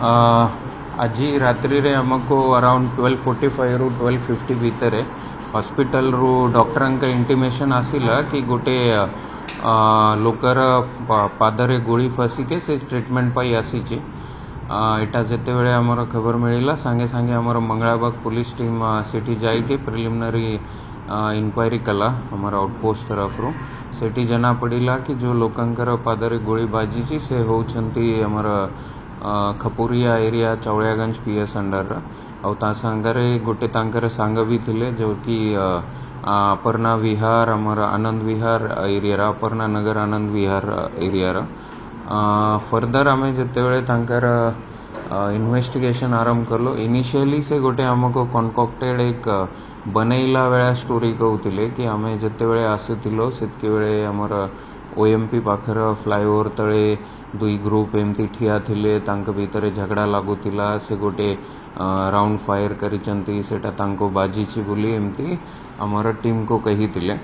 आज रात्रि रे हमको अराउंड 12:45 रु 12:50 भितर हॉस्पिटल रु डॉक्टर इंटीमेशन आसिला कि गोटे लोकर पादरे गोली फसिके से ट्रीटमेंट पाई आसीची। एटा जेते बेले हमर खबर मिलिला सांगे सांगे हमर मंगलाबाग पुलिस टीम सेठी जाइके प्रिलिमिनरी इनक्वायरी कला हमर आउटपोस्ट तरफ रु सेठी जना पड़िला कि जो लोकंकर पादरे गोली बाजी से होउछंती हमर खपुरिया एरिया चौड़ियागंज पीएस अंडर आउ सांगरे गोटे तांकर सांग भी थिले जो कि अपर्णा विहार हमर आनंद विहार एरिया अपर्णा नगर आनंद विहार एरिया फर्दर आमे जते बेले तांकर इन्वेस्टिगेशन आरंभ करलो। इनिशियली से गोटे हमको कॉन्कॉक्टेड एक बनैला बेला स्टोरी कहते कि आमे जते बेले आसीथिलो सेतके बेले हमर ओएमपी पाखर फ्लाईओवर तले दुई ग्रुप एमती ठिया थिले तांक भीतर झगड़ा लागुतिला से गोटे राउंड फायर करिचंती सेटा तांको बाजीची बोली एमती हमर टीम को कही थिले।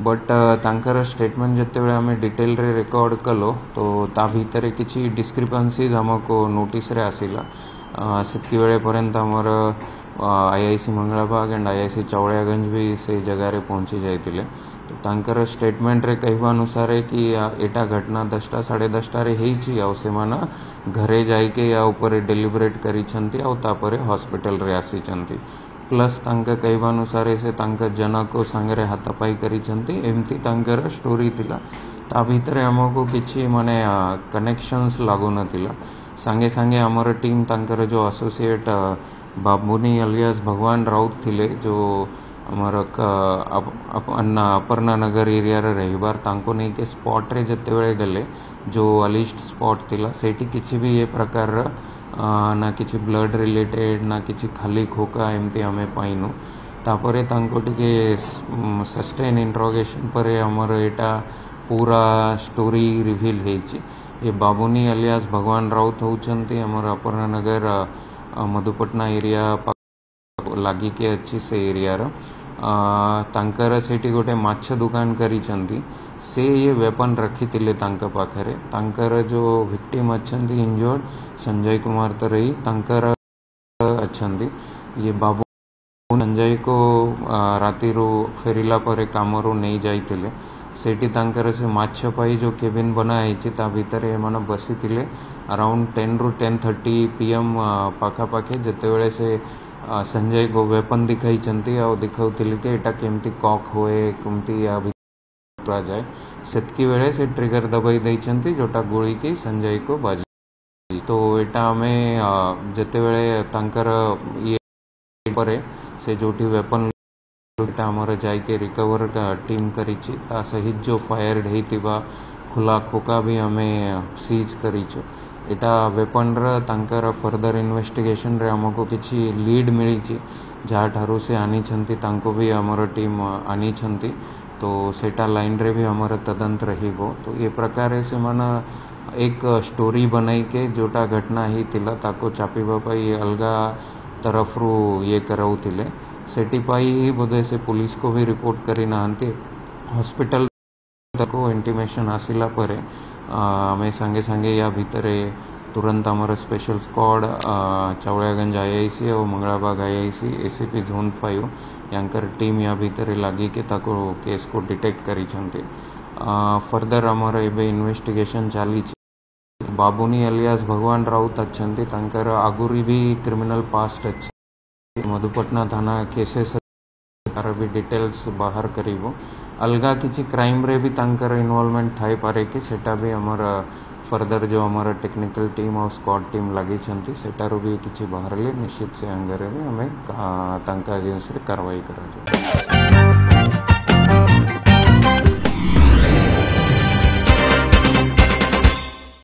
बट तांकर स्टेटमेंट जते बेले हमें डिटेल रे रिकॉर्ड कलो तो ता भीतर किछि डिस्क्रिपेंसीज हमको नोटिस रे आसिला। सेतकी बेले पर्यंत हमर आईआईसी मंगलाबाग एंड आईआईसी चौड़ियागंज भी से जगह रे पहुंची जाइतिले। तो तांकर स्टेटमेंट रे कहवा अनुसार है कि एटा घटना 10टा 10:30 रे हेची आ से माना घरे जाइके या ऊपर डेलिब्रेट करिछंती आ तापरे हॉस्पिटल रे आसीचंती प्लस तांका कहवा अनुसार से तांका जनको सांगरे हाथापाई करिछंती एमती तांकर स्टोरी थिला। ता भितरे हमको किछि माने कनेक्शंस लागो नथिला। सांगे सांगे हमर टीम तांकर जो एसोसिएट बाबुनी अलियास भगवान राउत थिले जो हमार अपर्णा नगर एरिया रहीबार तांको नहीं के स्पॉट रे जते बेले गले जो अलिस्ट स्पॉट थिला सेठी किछि भी ये प्रकार ना किछि ब्लड रिलेटेड ना किछि खाली खोका एमती हमें पाइनु। तापरे तांको टिके सस्टेन इंट्रोगेशन पर हमर एटा पूरा स्टोरी रिवील हेछि। ये बाबुनी अलियास भगवान राउत होउछंती हमर अपर्णा नगर मधुपटना एरिया लागी के अच्छी से एरिया तांकर सेठी गोटे माछ दुकान करिचंती से ये वेपन रखी तिले तांका पाखरे। तांकर जो विक्टिम अच्छंती इंजर्ड संजय कुमार तरई तांकर अच्छंती ये बाबू संजय को राती रो फेरिला परे कामरो नहीं जाइतिले सेठी तांकर से माछ पाई जो केबिन बना है ता भीतर एमान बसी तिले अराउंड 10 रु 10:30 PM पाखा पाखे जते बेले से संजय को वेपन दिखाई चंती आ दिखाउतिले कि एटा केमती कॉक होए केमती आ जाए सेतकी बेले से ट्रिगर दबाई देइचंती जोटा गोली की संजय को बाजी। तो एटा हमें जते बेले तांकर ये परे से जोटी वेपन हमर जाइके रिकवर का टीम करिछि ता सहित जो फायर हेतिबा खुला खोका भी हमें सीज करिछु। एटा वेपन तांकर फर्दर इन्वेस्टिगेशन रे हमको किछि लीड मिली जहाँ ठारू से आनी छंती तांको भी हमर टीम आनी छंती तो सेटा लाइन रे भी हमर तदंत रहिबो। तो ये प्रकार से माना एक स्टोरी बनाई के जोटा घटना ही तिला ताको चापिबा पाई अलगा तरफ रु ये कराउतिले सेटी पाई ही बोधे से पुलिस को भी रिपोर्ट करी नाहंती हॉस्पिटल को इंटीमेशन आसिला परे हमें सांगे सांगे या भितरे तुरंत हमारा स्पेशल स्क्वाड चौड़ियागंज आईआईसी और मंगलाबाग आईआईसी एसीपी जोन 5 यांकर टीम या भितरे लागी के ताको केस को डिटेक्ट करी छंती। फर्दर हमारा एबे इन्वेस्टिगेशन चाली बाबुनी अलियास भगवान राउत अच्छंती तांकर आगुरी भी क्रिमिनल पास्ट अच्छे मधुपटना थाना केसेस भी डिटेल्स बाहर करिबो अलगा किसी क्राइम रे भी तांकर इन्वॉल्वमेंट थाई पारे के सेटा भी हमारा फर्दर जो हमारा टेक्निकल टीम और स्क्वाड टीम लगी छंती सेटारो भी किसी बाहर ले निश्चित से अंगरे में हमें तांका अगेंस्ट रे कार्रवाई करा जाए।